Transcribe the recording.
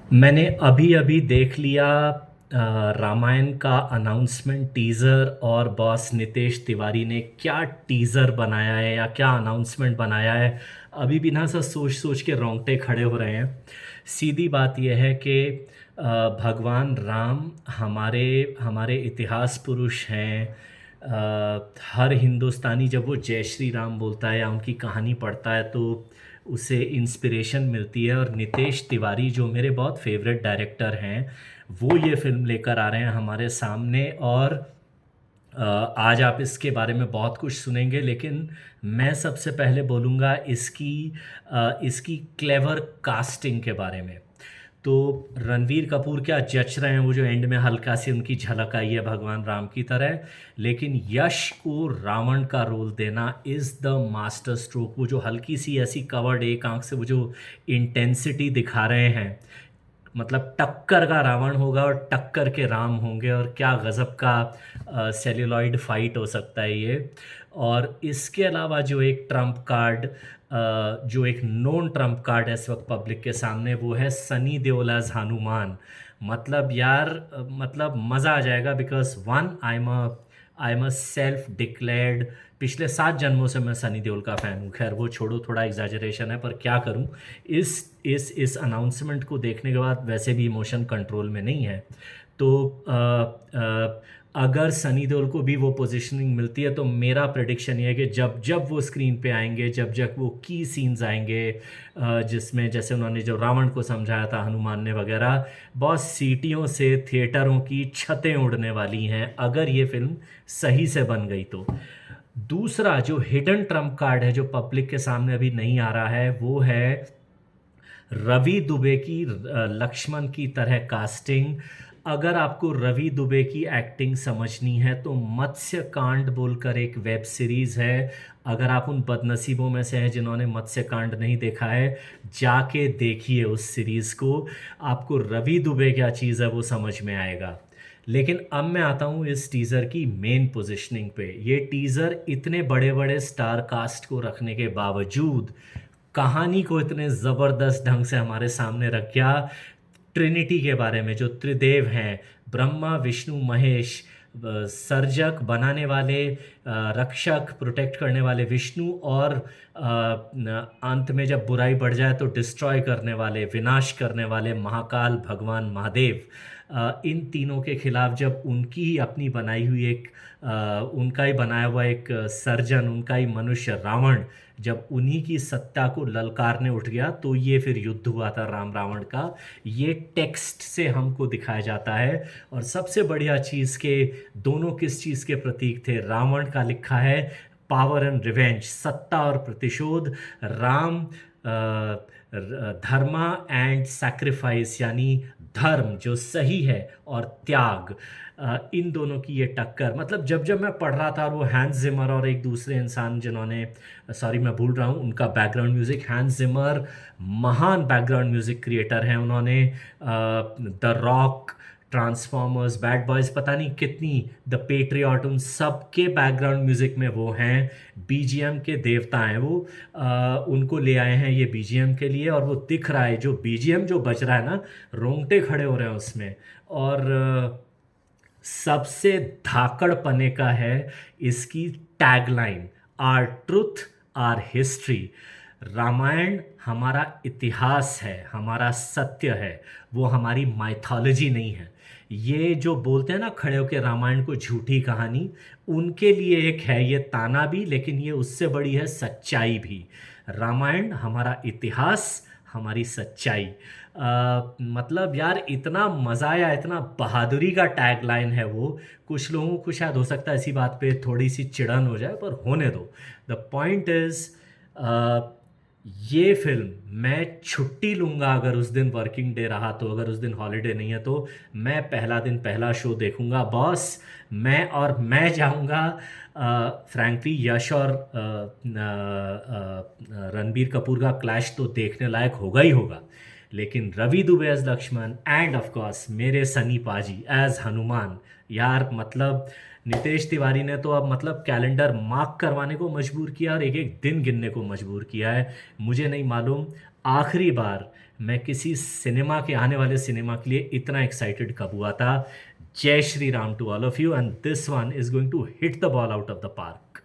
मैंने अभी-अभी देख लिया रामायण का अनाउंसमेंट टीज़र। और बॉस नितेश तिवारी ने क्या टीज़र बनाया है या क्या अनाउंसमेंट बनाया है। अभी भी ना सर सोच-सोच के रोंगटे खड़े हो रहे हैं। सीधी बात यह है कि भगवान राम हमारे हमारे इतिहास पुरुष हैं। हर हिंदुस्तानी जब वो जय श्री राम बोलता है या उनकी कहानी पढ़ता है तो उसे इंस्पिरेशन मिलती है। और नितेश तिवारी जो मेरे बहुत फेवरेट डायरेक्टर हैं, वो ये फिल्म लेकर आ रहे हैं हमारे सामने। और आज आप इसके बारे में बहुत कुछ सुनेंगे, लेकिन मैं सबसे पहले बोलूँगा इसकी क्लेवर कास्टिंग के बारे में। तो रणवीर कपूर क्या जच रहे हैं, वो जो एंड में हल्का सी उनकी झलक आई है भगवान राम की तरह। लेकिन यश को रावण का रोल देना इज़ द मास्टर स्ट्रोक। वो जो हल्की सी ऐसी कवर्ड एक आंख से वो जो इंटेंसिटी दिखा रहे हैं, मतलब टक्कर का रावण होगा और टक्कर के राम होंगे। और क्या गज़ब का सेल्यूलॉइड फाइट हो सकता है ये। और इसके अलावा जो एक ट्रम्प कार्ड, जो एक नॉन ट्रम्प कार्ड है इस वक्त पब्लिक के सामने, वो है सनी देओल एज हनुमान। मतलब यार, मतलब मज़ा आ जाएगा। Because one, I am a self declared, पिछले 7 जन्मों से मैं सनी देओल का फ़ैन हूँ। खैर वो छोड़ो, थोड़ा एग्जैजरेशन है, पर क्या करूँ। इस इस अनाउंसमेंट को देखने के बाद वैसे भी इमोशन कंट्रोल में नहीं है। तो अगर सनी देओल को भी वो पोजीशनिंग मिलती है तो मेरा प्रेडिक्शन ये है कि जब जब वो स्क्रीन पे आएंगे, जब जब वो की सीन्स आएंगे, जिसमें जैसे उन्होंने जो रावण को समझाया था हनुमान ने वगैरह, बहुत सीटियों से थिएटरों की छतें उड़ने वाली हैं अगर ये फिल्म सही से बन गई तो। दूसरा जो हिडन ट्रम्प कार्ड है जो पब्लिक के सामने अभी नहीं आ रहा है, वो है रवि दुबे की लक्ष्मण की तरह कास्टिंग। अगर आपको रवि दुबे की एक्टिंग समझनी है तो मत्स्य कांड बोलकर एक वेब सीरीज़ है। अगर आप उन बदनसीबों में से हैं जिन्होंने मत्स्य कांड नहीं देखा है, जाके देखिए उस सीरीज़ को। आपको रवि दुबे क्या चीज़ है वो समझ में आएगा। लेकिन अब मैं आता हूँ इस टीज़र की मेन पोजीशनिंग पे। ये टीज़र इतने बड़े बड़े स्टार कास्ट को रखने के बावजूद कहानी को इतने ज़बरदस्त ढंग से हमारे सामने रख गया। ट्रिनिटी के बारे में, जो त्रिदेव हैं, ब्रह्मा विष्णु महेश, सर्जक बनाने वाले, रक्षक प्रोटेक्ट करने वाले विष्णु, और अंत में जब बुराई बढ़ जाए तो डिस्ट्रॉय करने वाले, विनाश करने वाले महाकाल भगवान महादेव। इन तीनों के खिलाफ जब उनकी ही अपनी बनाई हुई उनका ही बनाया हुआ एक सर्जन, उनका ही मनुष्य रावण, जब उन्हीं की सत्ता को ललकारने उठ गया, तो ये फिर युद्ध हुआ था राम रावण का। ये टेक्स्ट से हमको दिखाया जाता है। और सबसे बढ़िया चीज़ के दोनों किस चीज़ के प्रतीक थे। रावण का लिखा है पावर एंड रिवेंज, सत्ता और प्रतिशोध। राम धर्मा एंड सैक्रिफाइस, यानी धर्म जो सही है और त्याग। इन दोनों की ये टक्कर, मतलब जब जब मैं पढ़ रहा था, और वो हैंस जिमर और एक दूसरे इंसान जिन्होंने, सॉरी मैं भूल रहा हूँ उनका बैकग्राउंड म्यूज़िक, हैंस जिमर महान बैकग्राउंड म्यूज़िक क्रिएटर हैं। उन्होंने the rock, transformers, bad boys, पता नहीं कितनी, द पेट्रियट, उन सब के बैकग्राउंड म्यूज़िक में वो हैं। बीजीएम के देवता हैं वो। उनको ले आए हैं ये बीजीएम के लिए। और वो दिख रहा है, जो बीजीएम जो बज रहा है ना, रोंगटे खड़े हो रहे हैं उसमें। और सबसे धाकड़ पने का है इसकी tagline, our truth our history. Ramayana हमारा इतिहास है, हमारा सत्य है, वो हमारी माइथोलॉजी नहीं है। ये जो बोलते हैं ना खड़े होकर रामायण को झूठी कहानी, उनके लिए एक है ये ताना भी, लेकिन ये उससे बड़ी है सच्चाई भी। रामायण हमारा इतिहास, हमारी सच्चाई। मतलब यार इतना मज़ा आया, इतना बहादुरी का टैग लाइन है वो। कुछ लोगों को शायद हो सकता है इसी बात पे थोड़ी सी चिढ़न हो जाए, पर होने दो। द पॉइंट इज़, ये फिल्म मैं छुट्टी लूँगा अगर उस दिन वर्किंग डे रहा तो। अगर उस दिन हॉलीडे नहीं है तो मैं पहला दिन पहला शो देखूँगा बॉस। मैं जाऊँगा। फ्रैंकली यश और रणबीर कपूर का क्लैश तो देखने लायक होगा ही होगा। लेकिन Ravi Dubey as Lakshman, and of course मेरे सनी पाजी एज हनुमान, यार मतलब नितेश तिवारी ने तो अब मतलब कैलेंडर मार्क करवाने को मजबूर किया और एक एक दिन गिनने को मजबूर किया है। मुझे नहीं मालूम आखिरी बार मैं किसी सिनेमा के आने वाले सिनेमा के लिए इतना एक्साइटेड कब हुआ था। जय Shri Ram to all of you, and this one is going to hit the ball out of the park.